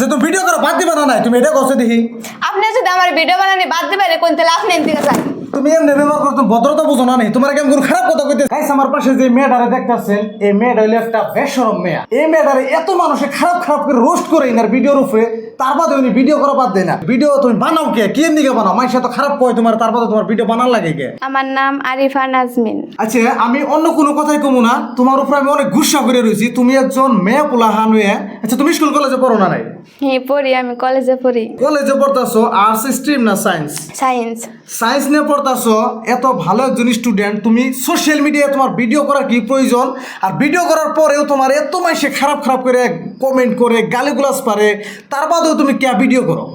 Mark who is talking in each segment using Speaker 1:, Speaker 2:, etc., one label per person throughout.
Speaker 1: আচ্ছা তুমি ভিডিও করে বাদ দিবা না নাই তুমি এটা কষ্ট দেখি
Speaker 2: আপনি যদি আমার ভিডিও বানানি বাদ দিবেন কোন তাহলে আপনি এদিকে যান
Speaker 1: তুমি এমনি ব্যবহার করতে ভদ্রতা বুঝো না নেই তোমার কেমন কোনো খারাপ কথা কইতে গাইস আমার পাশে যে মেয়েটারে দেখতাছেন এই মেয়েটা হইলো একটা বেশরম মেয়ে এই মেয়েটারে এত মানুষে খারাপ খারাপ করে রোস্ট করে ইনার ভিডিওর উপরে তার বাদে উনি ভিডিও করা বাদ দেয় না ভিডিও তুমি বানাও কে কি দিকে বানাও মাইসা তো খারাপ কয় তোমার তার বাদে তোমার ভিডিও বানার লাগে কে
Speaker 2: আমার নাম আরিফা নাজমিন
Speaker 1: আচ্ছা আমি অন্য কোনো কথাই কমু না তোমার উপরে আমি অনেক গুসা করে রয়েছি তুমি একজন মেয়ে পোলা হানুয়ে আচ্ছা তুমি স্কুল কলেজে পড়ো না নাই
Speaker 2: হ্যাঁ পড়ি আমি কলেজে পড়ি
Speaker 1: কলেজে পড়তাছো আর্টস স্ট্রিম না সায়েন্স
Speaker 2: সায়েন্স
Speaker 1: সায়েন্স নিয়ে পড়তাছো এত ভালো একজন স্টুডেন্ট তুমি সোশ্যাল মিডিয়ায় তোমার ভিডিও করার কি প্রয়োজন আর ভিডিও করার পরেও তোমার এত মাইসে খারাপ খারাপ করে কমেন্ট করে গালিগুলাস পারে তার বাদেও তুমি কে ভিডিও করো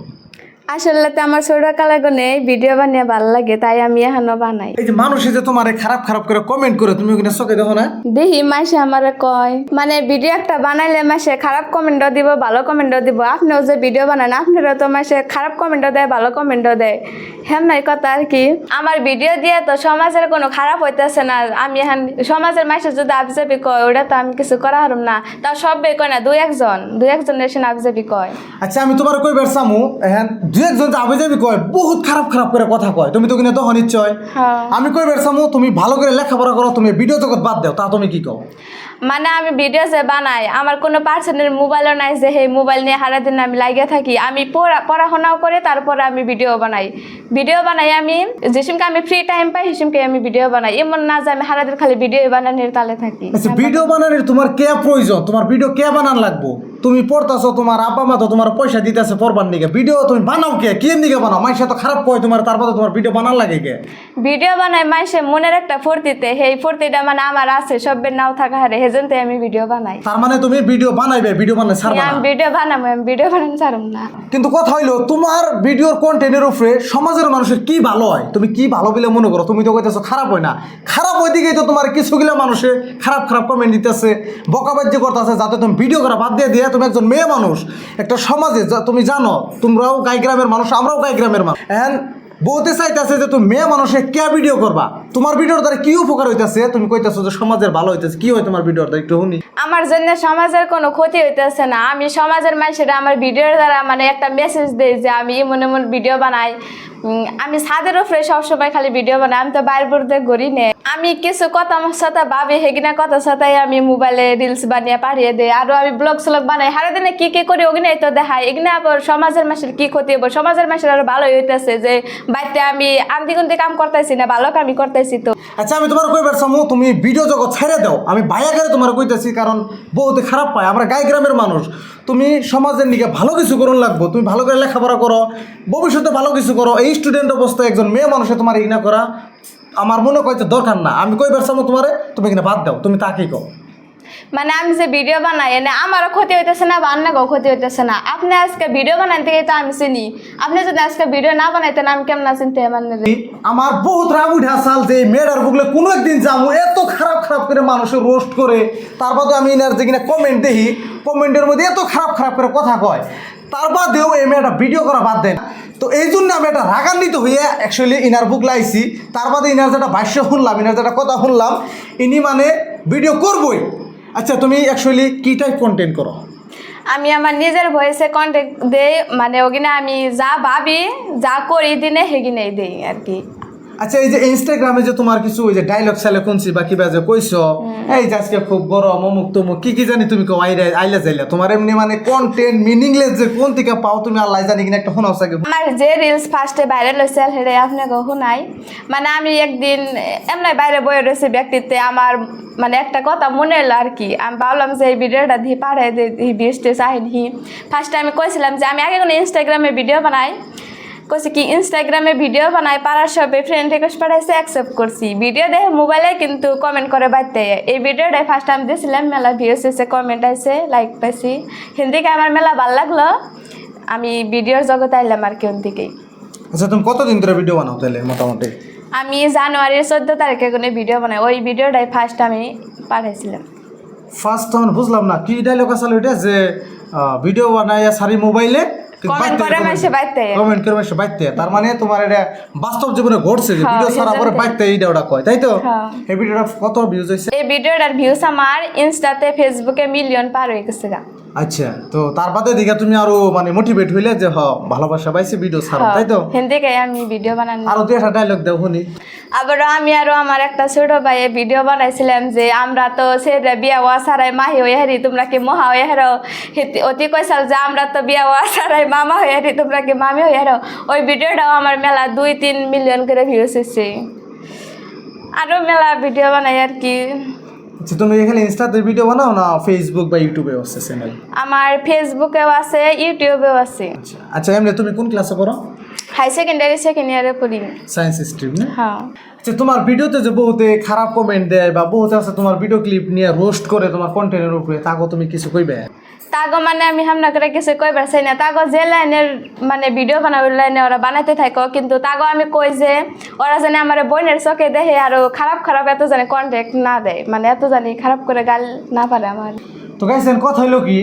Speaker 2: আসলে তো আমার ছোটকালে গনে ভিডিও বানিয়ে ভালো লাগে তাই আমি এখনো বানাই
Speaker 1: এই যে মানুষে যে তোমার খারাপ খারাপ করে কমেন্ট করে তুমি ওখানে চোখে দেখো না
Speaker 2: দেখি মাসে আমারে কয় মানে ভিডিও একটা বানাইলে মাসে খারাপ কমেন্টও দিব ভালো কমেন্টও দিব আপনিও যে ভিডিও বানান আপনারও তো মাসে খারাপ কমেন্টও দেয় ভালো কমেন্টও দেয় হ্যাঁ নাই কথা আর কি আমার ভিডিও দিয়ে তো সমাজের কোনো খারাপ হইতেছে না আমি এখন সমাজের মাসে যদি আবজাবি কয় ওটা তো আমি কিছু করা হারুম না তাও সবাই কয় না দুই একজন এসে আবজাবি কয়
Speaker 1: আচ্ছা আমি তোমার কই বেরসামু হ্যাঁ দুই একজন আবে যাবি কয় বহুত খারাপ খারাপ করে কথা কয় তুমি তো কিনা তখন নিশ্চয় আমি কই বেরসামু তুমি ভালো করে লেখাপড়া করো তুমি ভিডিও জগৎ বাদ দাও তা তুমি কি কও
Speaker 2: মানে আমি ভিডিও যে বানাই আমার কোনো পার্সোনাল মোবাইলও নাই যে এই মোবাইল নিয়ে সারাদিন আমি লাগিয়ে থাকি আমি পড়াশোনাও করে তারপরে আমি ভিডিও বানাই আমি যেসমকে আমি ফ্রি টাইম পাই সেসমকে আমি ভিডিও বানাই এমন না যে আমি সারাদিন খালি ভিডিও বানানোর তালে থাকি
Speaker 1: আচ্ছা ভিডিও বানানোর তোমার কে প্রয়োজন তোমার ভিডিও কে বানান লাগবো তুমি পড়তাছো তোমার আব্বা মা তো তোমার পয়সা দিতেছে পড়বার দিকে ভিডিও তুমি বানাও কে কি দিকে বানাও মাইসা তো খারাপ কয় তোমার তারপরে তোমার ভিডিও বানান লাগে কে
Speaker 2: ভিডিও বানাই মাইসে মনের একটা ফুর্তিতে সেই ফুর্তিটা মানে আমার আছে সবের নাও থাকা হারে হেজন্তে আমি ভিডিও বানাই
Speaker 1: তার মানে তুমি ভিডিও বানাইবে ভিডিও বানাই ছাড়বা না
Speaker 2: আমি ভিডিও বানাবো আমি ভিডিও বানান ছাড়ব না
Speaker 1: কিন্তু কথা হইলো তোমার ভিডিওর কন্টেন্টের উপরে সমাজের মানুষের কি ভালো হয় তুমি কি ভালো বলে মনে করো তুমি তো কইতেছো খারাপ হয় না খারাপ ওই দিকেই তো তোমার কিছুগুলো মানুষে খারাপ খারাপ কমেন্ট দিতেছে বকাবাজ্য করতেছে যাতে তুমি ভিডিও করা বাদ দিয়ে তুমি একজন মেয়ে মানুষ একটা সমাজে তুমি জানো তোমরাও গাই গ্রামের মানুষ আমরাও গাই গ্রামের মানুষ এখন বলতে চাইতেছে যে তুমি মেয়ে মানুষে কে ভিডিও করবা তোমার ভিডিওর দ্বারা কি উপকার হইতেছে তুমি কইতেছো যে সমাজের ভালো হইতেছে কি হয় তোমার ভিডিওর দ্বারা একটু শুনি
Speaker 2: আমার জন্য সমাজের কোনো ক্ষতি হইতেছে না আমি সমাজের মানুষেরা আমার ভিডিওর দ্বারা মানে একটা মেসেজ দেই যে আমি এমন এমন ভিডিও বানাই আমি ছাদের উপরে সবসময় খালি ভিডিও বানাই আমি তো বাইরে পড়তে ঘুরি নে আমি কিছু কথা সাথে ভাবি হেগিনা কথা সাথে আমি মোবাইলে রিলস বানিয়ে পাঠিয়ে দেই আর আমি ব্লগ স্লগ বানাই সারাদিনে কি কি করি ওগুলো তো দেখাই এগুলো আবার সমাজের মানুষের কি ক্ষতি হবো সমাজের মানুষের আরো ভালোই হইতেছে যে বাড়িতে আমি আন্দিগুন্দি কাম করতেছি না ভালো কামই করতেছি তো
Speaker 1: আচ্ছা আমি তোমার কই বেরসামু তুমি ভিডিও জগৎ ছেড়ে দাও আমি ভাইয়া করে তোমার কইতেছি কারণ বহুত খারাপ পায় আমরা গাই গ্রামের মানুষ তুমি সমাজের দিকে ভালো কিছু করুন লাগবো তুমি ভালো করে লেখাপড়া করো ভবিষ্যতে ভালো কিছু করো এই স্টুডেন্ট অবস্থায় একজন মেয়ে মানুষে তোমার ইগনা করা আমার মনে কইতে দরকার না আমি কই বেরসামু তোমারে তুমি এখানে বাদ দাও তুমি তাকেই কও
Speaker 2: মানে আমি যে ভিডিও বানাই এনে আমারও ক্ষতি হইতেছে না বা অন্যকেও ক্ষতি হইতেছে না আপনি আজকে ভিডিও বানান থেকে তো আমি চিনি আপনি যদি আজকে ভিডিও না বানাইতেন আমি কেমন চিনতে
Speaker 1: আমার বহুত রাগ উঠে আসাল যে মেয়েটার বুকলে কোনো একদিন যাবো এত খারাপ খারাপ করে মানুষের রোস্ট করে তার বাদে আমি এনার যে কিনা কমেন্ট দেখি কমেন্টের মধ্যে এত খারাপ খারাপ করে কথা কয় তার বাদেও এই মেয়েটা ভিডিও করা বাদ দেন তো এই জন্য আমি একটা রাগান্বিত হয়ে অ্যাকচুয়ালি ইনার বুক লাইছি তার বাদে ইনার যেটা ভাষ্য শুনলাম ইনার যেটা কথা শুনলাম ইনি মানে ভিডিও করবই আচ্ছা তুমি অ্যাকচুয়ালি কী টাইপ কন্টেন্ট করো
Speaker 2: আমি আমার নিজের ভয়েসে কন্টেন্ট দেই মানে ওখানে আমি যা ভাবি যা করি দিনে সেগিনেই দেই আর কি
Speaker 1: আচ্ছা এই যে ইনস্টাগ্রামে যে তোমার কিছু ওই যে ডায়লগ সালে কোনছি বা কিবা যে কইছো এই যে আজকে খুব গরম অমুক তমুক কি জানি তুমি কেউ আইলা যাইলা তোমার এমনি মানে কন্টেন্ট মিনিংলেস যে কোন থেকে পাও তুমি আল্লাহ জানি কিনা একটা শোনাও সাকে
Speaker 2: আমার যে রিলস ফার্স্টে ভাইরাল হয়েছে সেটা আপনাকে শোনাই মানে আমি একদিন এমনি বাইরে বয়ে রয়েছি ব্যক্তিতে আমার মানে একটা কথা মনে এলো আর কি আমি ভাবলাম যে এই ভিডিওটা দিয়ে পাঠাই দিই বিশটি চাহিদি ফার্স্টে আমি কইছিলাম যে আমি আগে কোনো ইনস্টাগ্রামে ভিডিও বানাই কইছি কি ইনস্টাগ্রামে ভিডিও বানাই পাড়ার সবে ফ্রেন্ড রিকোয়েস্ট পাঠাইছে অ্যাকসেপ্ট করছি ভিডিও দেখে মোবাইলে কিন্তু কমেন্ট করে বাড়তে এই ভিডিওটাই ফার্স্ট আমি দিয়েছিলাম মেলা ভিউস এসে কমেন্ট আছে লাইক পাইছি হিন্দিকে আমার মেলা ভালো লাগলো আমি ভিডিওর জগতে আইলাম আর কি দিকেই
Speaker 1: আচ্ছা তুমি কতদিন ধরে ভিডিও বানাও তাহলে মোটামুটি
Speaker 2: আমি জানুয়ারির 14 তারিখে কোনো ভিডিও বানাই ওই ভিডিওটাই ফার্স্ট আমি পাঠাইছিলাম
Speaker 1: ফার্স্ট তখন বুঝলাম না কি ডায়লগ আসলে ওইটা যে ভিডিও বানাইয়া সারি মোবাইলে
Speaker 2: কমেন্ট করে মাসে
Speaker 1: বাইতে তার মানে তোমার এটা বাস্তব জীবনে ঘটছে যে ভিডিও ছাড়া পরে বাইতে এইটা ওটা কয় তাই তো এই ভিডিওটা কত ভিউজ হইছে
Speaker 2: এই ভিডিওটার ভিউজ আমার ইনস্টাতে ফেসবুকে মিলিয়ন পার হয়ে গেছে
Speaker 1: আচ্ছা, তো তার বাদে দিকে তুমি আরো মানে মোটিভেট হইলে যে ভালোবাসা পাইছে ভিডিও ছাড়ো, তাই তো?
Speaker 2: হিন্দিকে আমি ভিডিও বানানো।
Speaker 1: আরো দুই একটা ডায়লগ দাও শুনি।
Speaker 2: আবার আমি আরো আমার একটা ছোট ভাইয়ে ভিডিও বানাইছিলাম যে আমরা তো ছেলে বিয়া ওয়া সারাই মাহি হয়ে হারি, তোমরা কি মহা হয়ে হারো। অতি কইসাল যে আমরা তো বিয়া ওয়া সারাই মামা হয়ে হারি, তোমরা কি মামি হয়ে হারো। ওই ভিডিওটাও আমার মেলা 2-3 মিলিয়ন করে ভিউজ এসেছে। আরো মেলা ভিডিও বানাই আর কি।
Speaker 1: আচ্ছা, তুমি এখানে ইনস্টাতে ভিডিও বানাও না ফেসবুক বা ইউটিউবে আছে চ্যানেল?
Speaker 2: আমার ফেসবুকেও আছে, ইউটিউবেও আছে।
Speaker 1: আচ্ছা, এমনি তুমি কোন ক্লাসে পড়ো?
Speaker 2: হাই সেকেন্ডারি সেকেন্ড ইয়ারে পড়ি।
Speaker 1: সায়েন্স স্ট্রিম না?
Speaker 2: হ্যাঁ।
Speaker 1: আচ্ছা, তোমার ভিডিওতে যে বহুতে খারাপ কমেন্ট দেয় বা বহুতে আছে তোমার ভিডিও ক্লিপ নিয়ে রোস্ট করে তোমার কন্টেন্টের উপরে, তাকে তুমি কিছু কইবে?
Speaker 2: তাগো মানে আমি হামনা করে কিছু কইবার চাই না। তাগো যে লাইনের মানে ভিডিও বানাবে ওই লাইনে ওরা বানাইতে থাকো, কিন্তু তাগো আমি কই যে ওরা জানে আমার বোনের চোখে দেখে আরো খারাপ খারাপ এত জানে কন্টেক্ট না দেয়, মানে এত জানি খারাপ করে গাল না পারে আমার।
Speaker 1: তো গাইছেন কথা হইলো কি,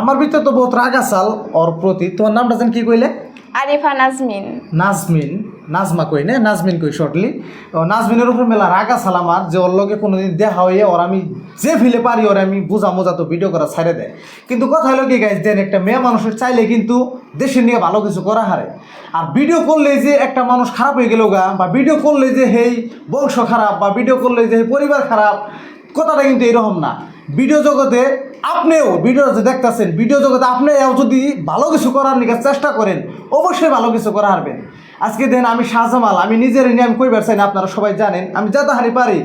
Speaker 1: আমার ভিতরে তো বহুত রাগ আসাল ওর প্রতি। তোমার নামটা যেন কি কইলে?
Speaker 2: আরিফা নাজমিন।
Speaker 1: নাজমিন, নাজমা কই না, নাজমিন কই শর্টলি। নাজমিনের উপর মেলা রাগ আসাল আমার, যে ওর লগে কোনোদিন দেখা হইয়ে ওর আমি যে ফিলে পারি ওর আমি বুঝা মোজা তো ভিডিও করা ছাড়ে দেয়। কিন্তু কথা হলো কি গাইজ, দেন একটা মেয়ে মানুষের চাইলে কিন্তু দেশের নিয়ে ভালো কিছু করা হারে। আর ভিডিও করলে যে একটা মানুষ খারাপ হয়ে গেল গা, বা ভিডিও করলে যে হেই বংশ খারাপ, বা ভিডিও করলে যে পরিবার খারাপ, কথাটা কিন্তু এরকম না। ভিডিও জগতে আপনিও ভিডিও যে দেখতেছেন, ভিডিও জগতে আপনিও যদি ভালো কিছু করার নিকে চেষ্টা করেন, অবশ্যই ভালো কিছু করা হারবেন। আজকে দেন আমি শাহজামাল, আমি নিজের নিয়ে আমি কইবার চাই না, আপনারা সবাই জানেন আমি যাতে হারি পারি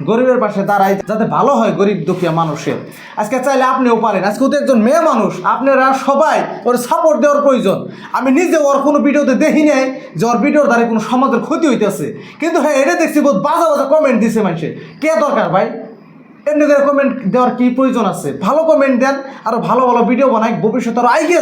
Speaker 1: গরিবের পাশে দাঁড়াই, যাতে ভালো হয় গরিব দুঃখী মানুষের। আজকে চাইলে আপনিও পারেন। আজকে তো একজন মেয়ে মানুষ, আপনারা সবাই ওর সাপোর্ট দেওয়ার প্রয়োজন। আমি নিজে ওর কোনো ভিডিওতে দেখি নাই যে ওর ভিডিওর দ্বারা কোনো সমাজের ক্ষতি হইতেছে, কিন্তু হ্যাঁ এটা দেখছি বহুত বাজা বাজা কমেন্ট দিছে মানুষের। কে দরকার ভাই এমনি করে কমেন্ট দেওয়ার কি প্রয়োজন আছে? ভালো কমেন্ট দেন, আরো ভালো ভালো ভিডিও বানাই, ভবিষ্যতে আরো আইগে